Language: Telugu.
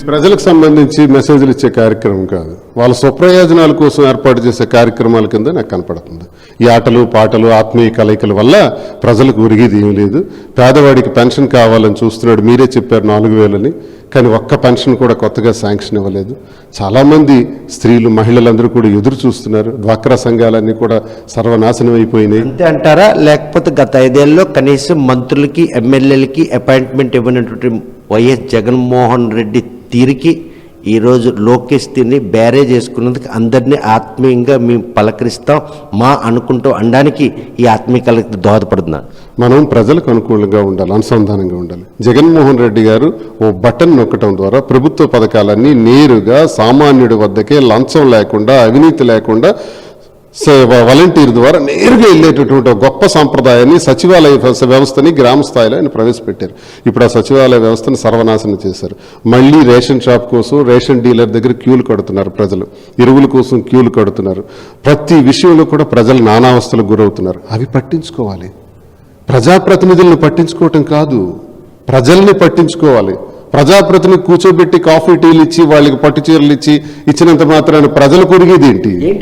ప్రజలకు సంబంధించి మెసేజ్లు ఇచ్చే కార్యక్రమం కాదు, వాళ్ళ స్వప్రయోజనాల కోసం ఏర్పాటు చేసే కార్యక్రమాల కింద నాకు కనపడుతుంది. ఈ ఆటలు పాటలు ఆత్మీయ కలయికల వల్ల ప్రజలకు ఒరిగేది ఏం లేదు. పేదవాడికి పెన్షన్ కావాలని చూస్తున్నాడు, మీరే చెప్పారు 4,000 కానీ ఒక్క పెన్షన్ కూడా కొత్తగా శాంక్షన్ ఇవ్వలేదు. చాలామంది స్త్రీలు మహిళలందరూ కూడా ఎదురు చూస్తున్నారు. డ్వాక్రా సంఘాలన్నీ కూడా సర్వనాశనం అయిపోయినాయి. అంతే అంటారా? లేకపోతే గత 5 ఏళ్ళలో కనీసం మంత్రులకి ఎమ్మెల్యేలకి అపాయింట్మెంట్ ఇవ్వనటువంటి వైఎస్ జగన్మోహన్ రెడ్డి తీరికి ఈరోజు లోకేష్ తిని బ్యారేజ్ చేసుకున్నందుకు అందరినీ ఆత్మీయంగా మేము పలకరిస్తాం మా అనుకుంటూ అనడానికి ఈ ఆత్మీయ కలయిక దోహదపడుతున్నారు. మనం ప్రజలకు అనుకూలంగా ఉండాలి, అనుసంధానంగా ఉండాలి. జగన్మోహన్ రెడ్డి గారు ఓ బటన్ నొక్కడం ద్వారా ప్రభుత్వ పథకాలన్నీ నేరుగా సామాన్యుడి వద్దకే లంచం లేకుండా అవినీతి లేకుండా వాలంటీర్ ద్వారా నేరుగా వెళ్ళేటటువంటి గొప్ప సాంప్రదాయాన్ని సచివాలయ వ్యవస్థని గ్రామ స్థాయిలో ఆయన ప్రవేశపెట్టారు. ఇప్పుడు ఆ సచివాలయ వ్యవస్థను సర్వనాశనం చేశారు. మళ్ళీ రేషన్ షాప్ కోసం రేషన్ డీలర్ దగ్గర క్యూలు కడుతున్నారు ప్రజలు, ఎరువుల కోసం క్యూలు కడుతున్నారు. ప్రతి విషయంలో కూడా ప్రజలు నానావస్థలకు గురవుతున్నారు. అవి పట్టించుకోవాలి. ప్రజాప్రతినిధులను పట్టించుకోవటం కాదు, ప్రజల్ని పట్టించుకోవాలి. ప్రజాప్రతినిధి కూర్చోబెట్టి కాఫీ టీలు ఇచ్చి వాళ్ళకి పట్టు చీరలు ఇచ్చినంత మాత్రాన ప్రజలు కొరిగేది ఏంటి?